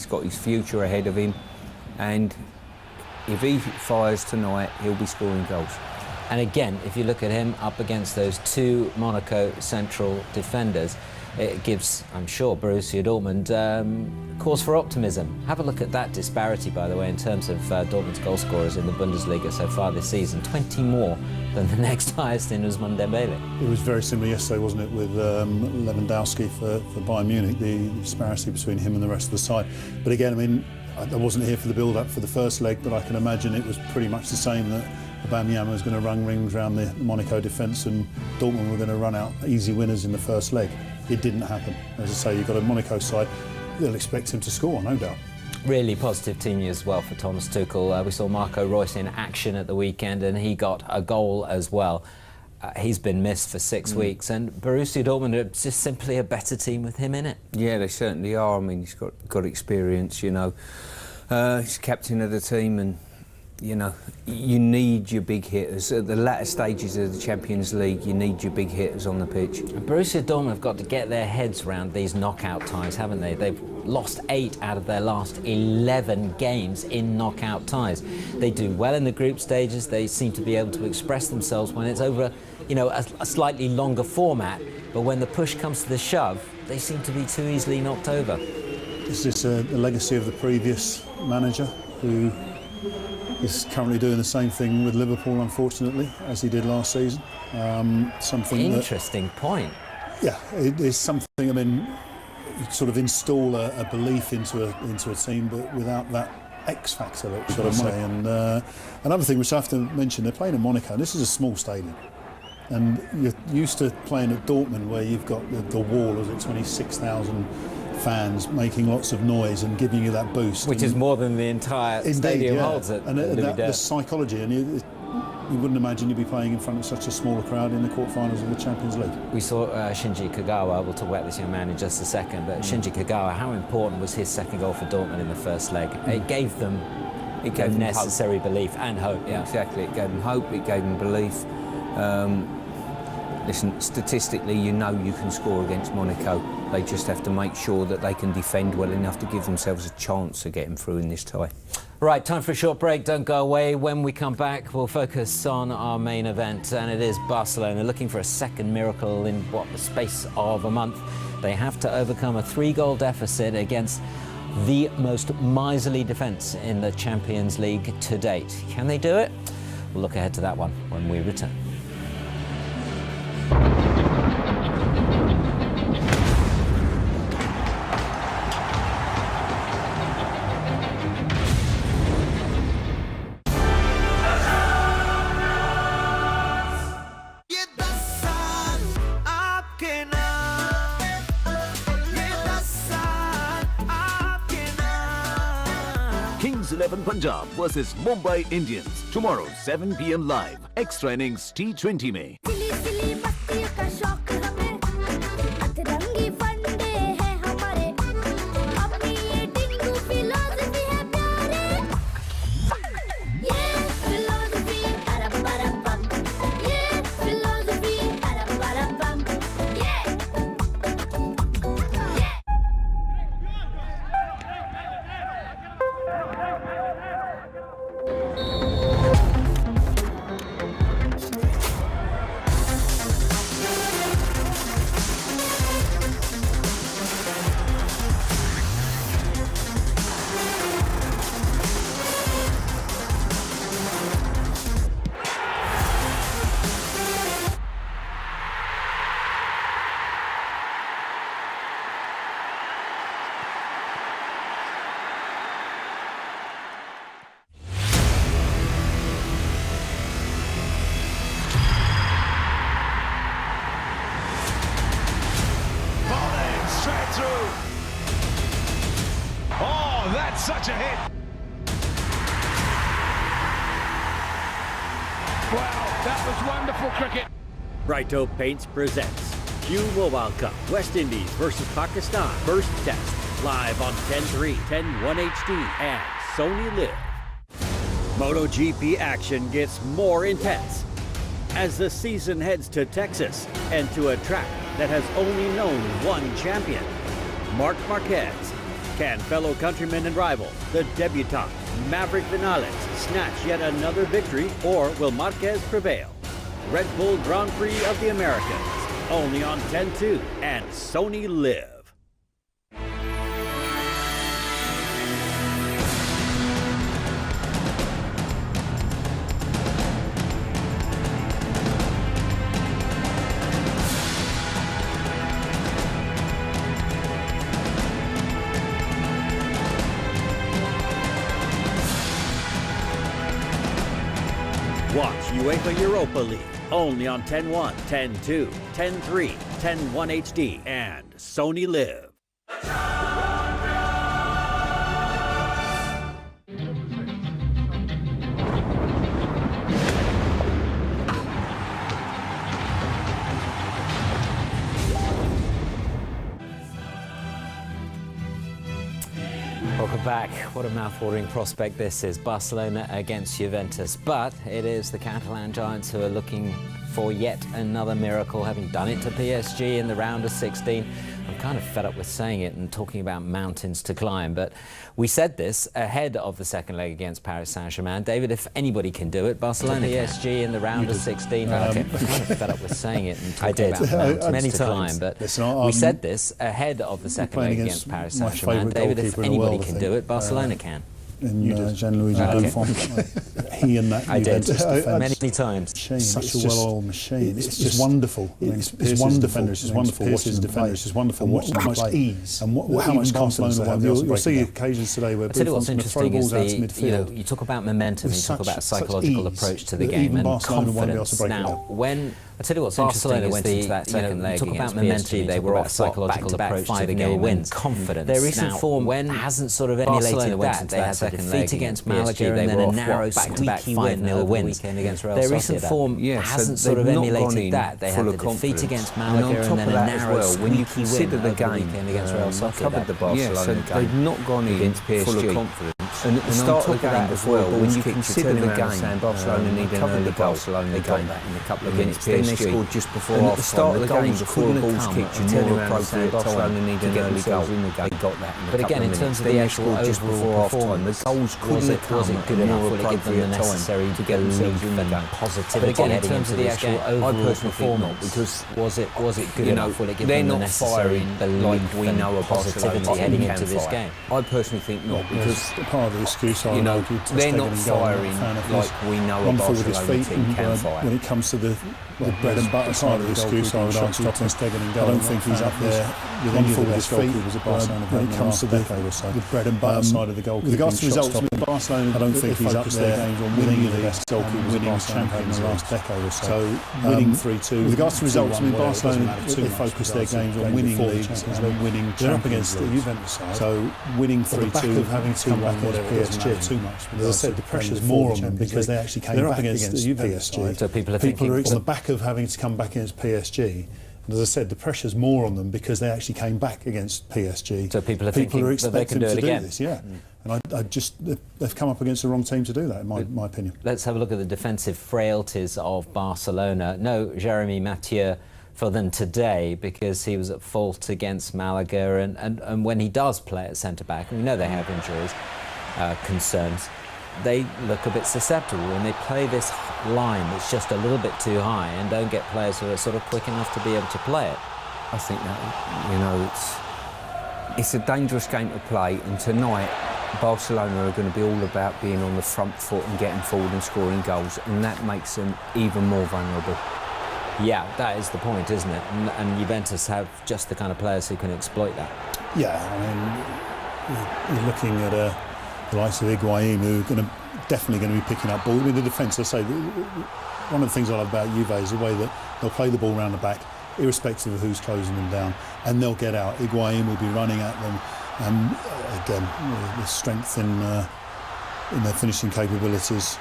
He's got his future ahead of him, and if he fires tonight, he'll be scoring goals. And again, if you look at him up against those two Monaco central defenders, it gives, I'm sure, Borussia Dortmund cause for optimism. Have a look at that disparity, by the way, in terms of Dortmund's goal scorers in the Bundesliga so far this season. 20 more than the next highest in Ousmane Dembele. It was very similar yesterday, wasn't it, with Lewandowski for Bayern Munich, the disparity between him and the rest of the side. But again, I mean, I wasn't here for the build-up for the first leg, but I can imagine it was pretty much the same, that Aubameyang was going to run rings around the Monaco defence and Dortmund were going to run out easy winners in the first leg. It didn't happen. As I say, you've got a Monaco side, they'll expect him to score, no doubt. Really positive team as well for Thomas Tuchel. We saw Marco Reus in action at the weekend and he got a goal as well. He's been missed for 6 weeks, and Borussia Dortmund are just simply a better team with him in it. Yeah, they certainly are. I mean, he's got experience, you know. He's captain of the team, and you know, you need your big hitters. At the latter stages of the Champions League, you need your big hitters on the pitch. And Borussia Dortmund have got to get their heads around these knockout ties, haven't they? They've lost 8 out of their last 11 games in knockout ties. They do well in the group stages. They seem to be able to express themselves when it's over, you know, a slightly longer format. But when the push comes to the shove, they seem to be too easily knocked over. Is this a legacy of the previous manager, who is currently doing the same thing with Liverpool, unfortunately, as he did last season? Interesting point. Yeah, it is something. I mean, you sort of install a belief into a team, but without that X factor, shall I say. And another thing which I have to mention, they're playing in Monaco. This is a small stadium, and you're used to playing at Dortmund, where you've got the wall, is it 26,000 fans making lots of noise and giving you that boost, which is more than the entire stadium holds at the psychology, and you wouldn't imagine you'd be playing in front of such a smaller crowd in the quarterfinals of the Champions League. We saw Shinji Kagawa. We'll talk about this young man in just a second, but Shinji Kagawa, how important was his second goal for Dortmund in the first leg? It gave them necessary belief and hope. Yeah, exactly. It gave them hope, it gave them belief. Listen, statistically, you know you can score against Monaco. They just have to make sure that they can defend well enough to give themselves a chance of getting through in this tie. Right, time for a short break. Don't go away. When we come back, we'll focus on our main event, and it is Barcelona looking for a second miracle in the space of a month. They have to overcome a 3-goal deficit against the most miserly defence in the Champions League to date. Can they do it? We'll look ahead to that one when we return. Kings 11 Punjab versus Mumbai Indians. Tomorrow, 7 p.m. live. Extra innings T20 में. Oh, that's such a hit. Wow, that was wonderful cricket. Brighto Paints presents Q Mobile Cup, West Indies versus Pakistan. First test, live on 10.3, 10.1 HD, and Sony Live. MotoGP action gets more intense as the season heads to Texas and to a track that has only known one champion. Marc Marquez Can fellow countrymen and rivals, the debutant Maverick Vinales, snatch yet another victory, or will Marquez prevail? Red Bull Grand Prix of the Americas, only on 10-2 and Sony Live. Watch UEFA Europa League only on 10-1, 10-2, 10-3, 10-1 HD, and Sony Live. Welcome back. What a mouthwatering prospect this is. Barcelona against Juventus. But it is the Catalan Giants who are looking for yet another miracle, having done it to PSG in the round of 16. I'm kind of fed up with saying it and talking about mountains to climb, but we said this ahead of the second leg against Paris Saint-Germain. David, if anybody can do it, Barcelona PSG in the round of 16. Okay. I'm kind of fed up with saying it and talking about mountains many to times. Climb, but Listen, we said this ahead of the second leg against Paris Saint-Germain. David, if anybody can do it, Barcelona can. And Gianluigi Buffon, he and that Juventus defence. Many times. Such a well-oiled machine. It's just wonderful. It's wonderful. Defenders is wonderful. Watching defenders is wonderful. Watching how much ease and how much confidence they have. You'll see occasions today where people want to throw balls out to midfield. You talk about momentum. You talk about a psychological approach to the game and confidence. Now, when I tell you what's Barcelona went into that second leg against PSG, they were off psychological approach to the game wins. Confidence. Their recent form hasn't sort of emulated that. They had a defeat against Malaga and then a narrow squeaky win over the weekend against Real Sociedad. Their recent form hasn't sort of emulated that. They had a defeat against Malaga and then a narrow squeaky win over the weekend against Real Sociedad. The Barcelona game. They've not gone against PSG full of confidence. And at the start of the game as well, when you consider the game, Barcelona need an early goal. They got that in a couple of minutes. Then they scored just before half-time. At the start of the game, before the ball's kicked, you turn around and say Barcelona need an early goal. They got that in a couple of minutes. But again, in terms of the actual just before half-time, the goals couldn't come at a more appropriate time to get themselves in the game. Positivity. But again, in terms of the actual overall performance, because was it good enough? Will it give them the necessary belief and positivity heading into this game? I personally think not, because part of the excuse, they're not firing like we know a Barcelona team can fire. When it comes to the bread and butter side of the excuse, I would argue I don't think he's up there with any of the best goalkeepers at Barcelona when it comes to the bread and butter side of the goalkeeping. With regards to results with Barcelona, I don't think he's up there with any of the best goalkeepers at Barcelona in the last decade or so. So winning 3-2. With regards to results, Barcelona they focus their games on winning leagues and winning. They're up against the Juventus side. So winning 3-2 of having to come back against PSG too much. As I said, the pressure's more on them because they actually came back against PSG. So people are on the back of having to come back against PSG. And as I said, the pressure's more on them because they actually came back against PSG. So people are thinking that they can do it again. This, yeah. And they've come up against the wrong team to do that, in my opinion. Let's have a look at the defensive frailties of Barcelona. No Jeremy Mathieu for them today because he was at fault against Malaga, and when he does play at centre-back, and we know they have injuries, concerns, they look a bit susceptible when they play this line that's just a little bit too high and don't get players who are sort of quick enough to be able to play it. I think that, it's a dangerous game to play, and tonight Barcelona are going to be all about being on the front foot and getting forward and scoring goals, and that makes them even more vulnerable. Yeah, that is the point, isn't it? And Juventus have just the kind of players who can exploit that. Yeah, I mean, you're looking at the likes of Higuain, who are definitely going to be picking up ball. I mean, the defence, I say, one of the things I love about Juve is the way that they'll play the ball around the back, irrespective of who's closing them down, and they'll get out. Higuain will be running at them, and again, the strength in their finishing capabilities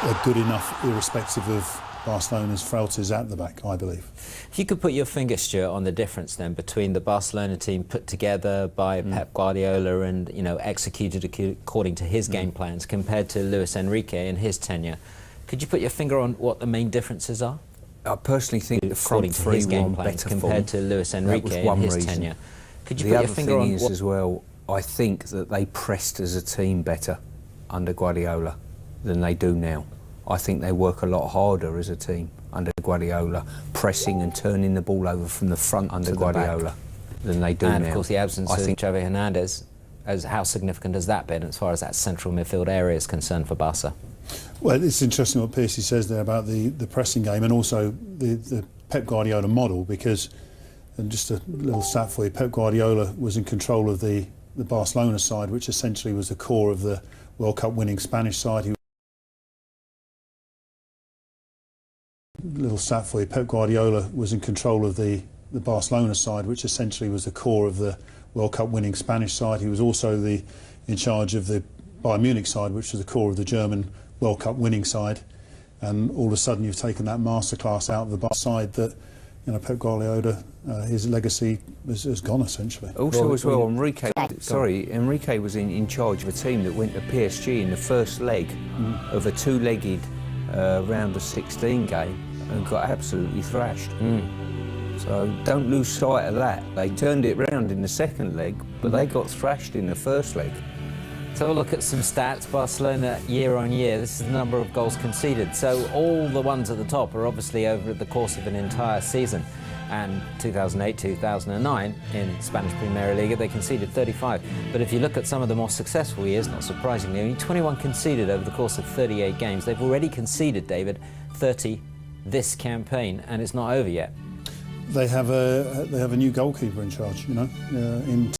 are good enough, irrespective of Barcelona's frailties at the back, I believe. If you could put your finger, Stuart, on the difference then between the Barcelona team put together by Pep Guardiola and executed according to his game plans compared to Luis Enrique in his tenure, could you put your finger on what the main differences are? I personally think the front three game plans compared to Luis Enrique in his tenure. Could you put your finger on as well? I think that they pressed as a team better under Guardiola than they do now. I think they work a lot harder as a team under Guardiola, pressing and turning the ball over from the front under Guardiola than they do now. And of course the absence of Xavi Hernandez, how significant has that been as far as that central midfield area is concerned for Barca? Well, it's interesting what Piercy says there about the pressing game and also the Pep Guardiola model, because, and just a little stat for you, Pep Guardiola was in control of the Barcelona side, which essentially was the core of the World Cup winning Spanish side. Little stat for you, Pep Guardiola was in control of the Barcelona side, which essentially was the core of the World Cup winning Spanish side. He was also in charge of the Bayern Munich side, which was the core of the German World Cup winning side. And all of a sudden you've taken that masterclass out of the Barca side that, you know, Pep Guardiola, his legacy has gone essentially. Also as well, Enrique was in charge of a team that went to PSG in the first leg of a two-legged round of 16 game and got absolutely thrashed. So don't lose sight of that. They turned it round in the second leg, but they got thrashed in the first leg. So we'll look at some stats. Barcelona year on year, this is the number of goals conceded. So all the ones at the top are obviously over the course of an entire season. And 2008-2009 in Spanish Primera Liga, they conceded 35. But if you look at some of the more successful years, not surprisingly, only 21 conceded over the course of 38 games. They've already conceded, David, 30 this campaign, and it's not over yet. They have a new goalkeeper in charge, you know, in